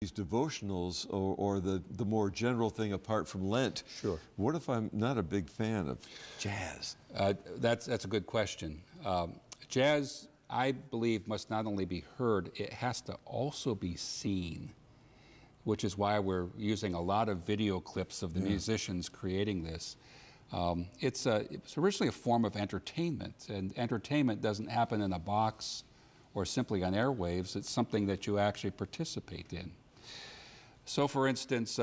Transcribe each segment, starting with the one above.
these devotionals or the more general thing apart from Lent. Sure. What if I'm not a big fan of jazz? That's a good question. Jazz, I believe, must not only be heard, it has to also be seen, which is why we're using a lot of video clips of the musicians creating this. It's originally a form of entertainment, and entertainment doesn't happen in a box or simply on airwaves. It's something that you actually participate in. So, for instance,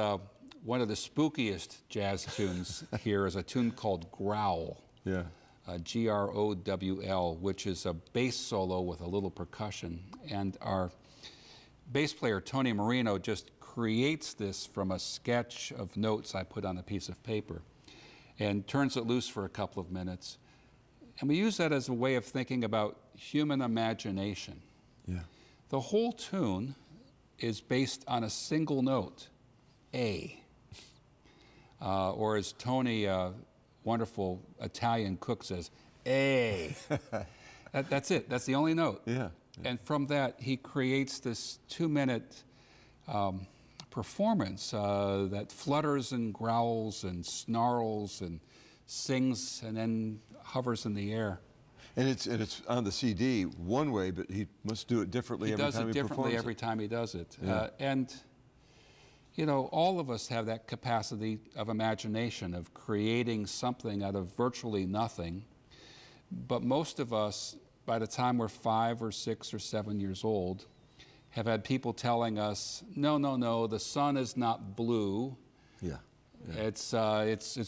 one of the spookiest jazz tunes here is a tune called Growl. Yeah. Growl, which is a bass solo with a little percussion. And our bass player, Tony Marino, just creates this from a sketch of notes I put on a piece of paper and turns it loose for a couple of minutes. And we use that as a way of thinking about human imagination. Yeah. The whole tune is based on a single note, A. Or as Tony, wonderful Italian cook, says, A. That's it. That's the only note. Yeah. And from that, he creates this 2-minute performance that flutters and growls and snarls and sings and then hovers in the air. And it's on the CD one way, but he must do it differently every time he performs it. He does it differently every time he does it. Yeah. And, you know, all of us have that capacity of imagination, of creating something out of virtually nothing. But most of us, by the time we're 5 or 6 or 7 years old, have had people telling us, no, the sun is not blue. Yeah. It's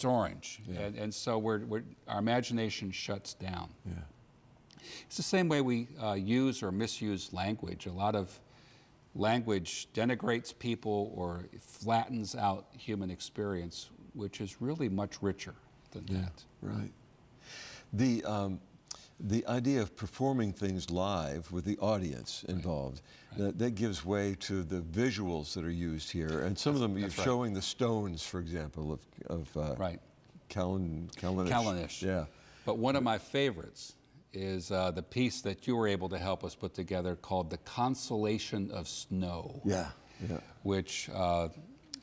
orange. Yeah. And so our imagination shuts down. Yeah. It's the same way we use or misuse language. A lot of language denigrates people or flattens out human experience, which is really much richer than that. Right. The idea of performing things live with the audience involved, that gives way to the visuals that are used here. And some of them, you're showing the Stones, for example, of Callanish. Yeah. But one of my favorites is the piece that you were able to help us put together called The Consolation of Snow. Yeah. Which,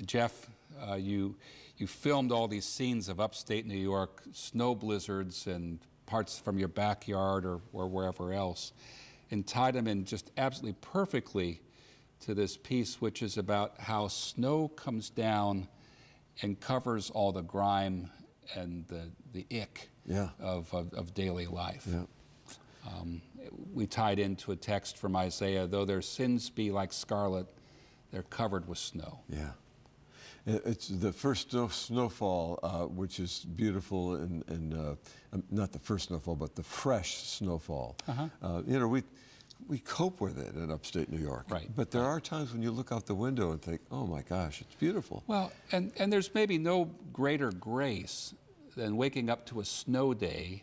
Jeff, you filmed all these scenes of upstate New York, snow blizzards and parts from your backyard or wherever else, and tied them in just absolutely perfectly to this piece, which is about how snow comes down and covers all the grime and the ick of daily life. Yeah. We tied into a text from Isaiah, though their sins be like scarlet, they're covered with snow. Yeah. It's the first snowfall, which is beautiful, and not the first snowfall, but the fresh snowfall. You know, we cope with it in upstate New York. Right. But there are times when you look out the window and think, oh my gosh, it's beautiful. Well, and there's maybe no greater grace than waking up to a snow day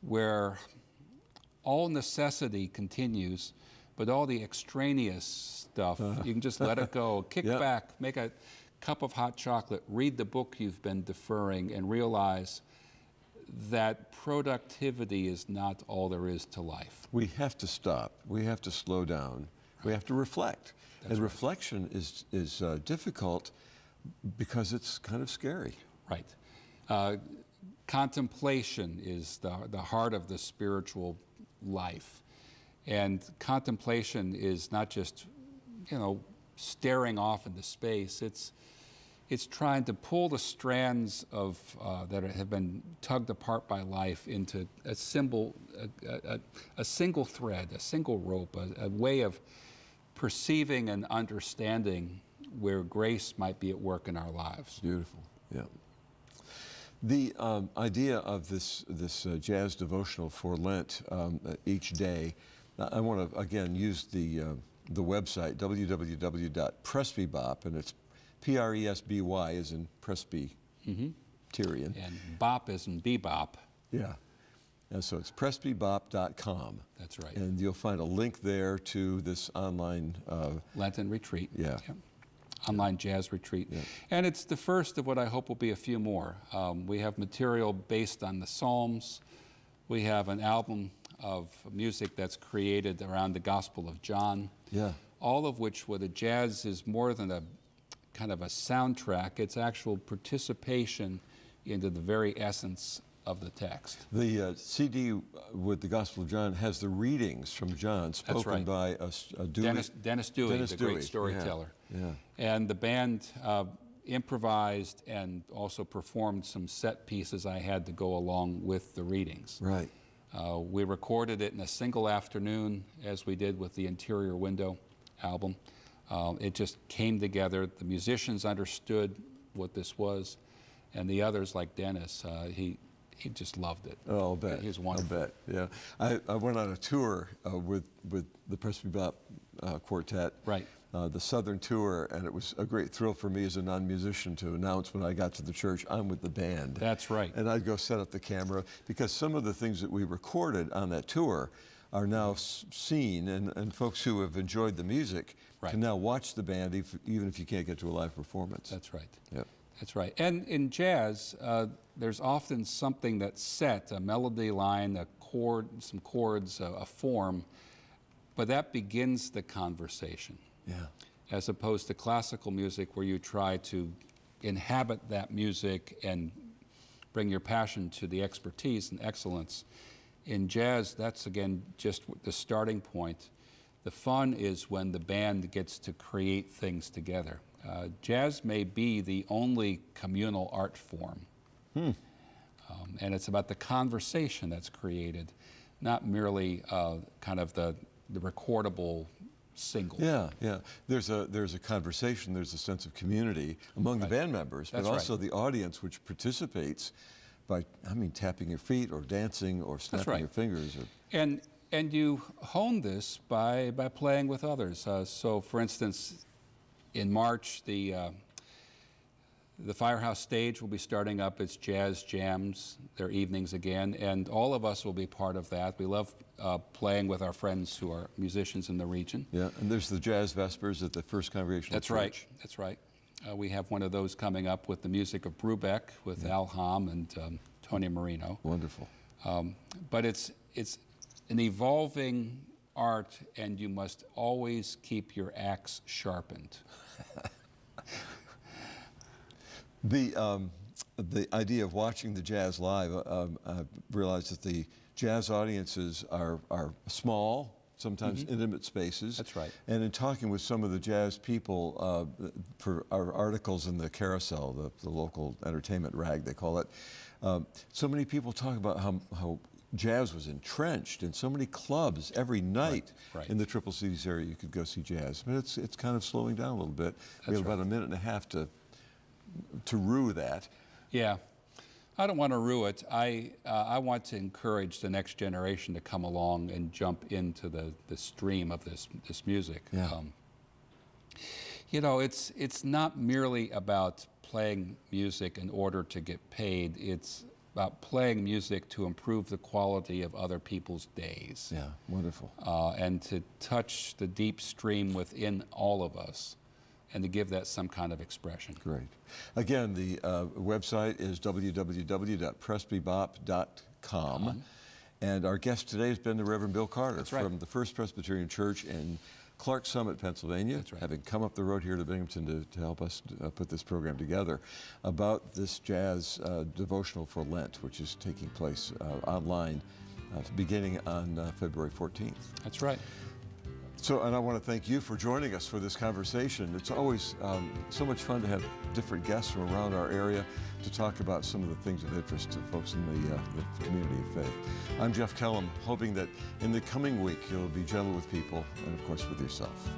where all necessity continues, but all the extraneous stuff, you can just let it go, kick back, make a cup of hot chocolate, read the book you've been deferring, and realize that productivity is not all there is to life. We have to stop. We have to slow down. We have to reflect. And reflection is difficult because it's kind of scary. Right. Contemplation is the heart of the spiritual life. And contemplation is not just, you know, staring off into space. It's trying to pull the strands of that have been tugged apart by life into a single thread, a single rope, a way of perceiving and understanding where grace might be at work in our lives. Beautiful. Yeah. The idea of this jazz devotional for Lent each day, I want to again use the website www.presbybop, and it's Presby as in Presbyterian. And bop as in bebop. Yeah. And so it's presbybop.com. That's right. And you'll find a link there to this online Lenten retreat. Yeah. Online jazz retreat. Yeah. And it's the first of what I hope will be a few more. We have material based on the Psalms. We have an album of music that's created around the Gospel of John. Yeah. all of which, where the jazz is more than a kind of a soundtrack, it's actual participation into the very essence of the text. The CD with the Gospel of John has the readings from John spoken by a Dewey. Dennis Dewey, the great storyteller. Yeah. And the band improvised and also performed some set pieces I had to go along with the readings. Right. We recorded it in a single afternoon, as we did with the Interior Window album. It just came together. The musicians understood what this was, and the others, like Dennis, he just loved it. Oh, I'll bet. He's wonderful. I'll bet, yeah. I went on a tour with the Presbyterian Quartet. Right. The Southern Tour, and it was a great thrill for me as a non-musician to announce when I got to the church, I'm with the band. That's right. And I'd go set up the camera, because some of the things that we recorded on that tour are now seen, and folks who have enjoyed the music can now watch the band even if you can't get to a live performance. That's right. Yep. That's right. And in jazz, there's often something that's set, a melody line, a chord, some chords, a form, but that begins the conversation. Yeah. As opposed to classical music, where you try to inhabit that music and bring your passion to the expertise and excellence. In jazz, that's again just the starting point. The fun is when the band gets to create things together. Jazz may be the only communal art form. And it's about the conversation that's created, not merely kind of the recordable single. Yeah, yeah. There's a conversation, there's a sense of community among the band members, but also the audience, which participates by, tapping your feet or dancing or snapping your fingers. And you hone this by playing with others. So, for instance, in March, the Firehouse Stage will be starting up its jazz jams, their evenings again, and all of us will be part of that. We love playing with our friends who are musicians in the region. Yeah, and there's the Jazz Vespers at the First Congregational Church. That's right. We have one of those coming up with the music of Brubeck, with Al Hom and Tony Marino. Wonderful. But it's an evolving art, and you must always keep your axe sharpened. The idea of watching the jazz live, I've realized that the jazz audiences are small, sometimes intimate spaces. That's right. And in talking with some of the jazz people for our articles in the Carousel, the local entertainment rag they call it, so many people talk about how jazz was entrenched in so many clubs every night in the Triple Cities area. You could go see jazz, but it's kind of slowing down a little bit. We have about a minute and a half to rue that. Yeah, I don't want to rue it. I want to encourage the next generation to come along and jump into the stream of this music. Yeah. It's not merely about playing music in order to get paid. It's about playing music to improve the quality of other people's days. Yeah, wonderful. And to touch the deep stream within all of us, and to give that some kind of expression. Great. Again, the website is www.presbybop.com. And our guest today has been the Reverend Bill Carter from the First Presbyterian Church in Clark Summit, Pennsylvania, having come up the road here to Binghamton to help us put this program together about this jazz devotional for Lent, which is taking place online beginning on February 14th. That's right. So, and I want to thank you for joining us for this conversation. It's always so much fun to have different guests from around our area to talk about some of the things of interest to folks in the community of faith. I'm Jeff Kellam, hoping that in the coming week you'll be gentle with people and, of course, with yourself.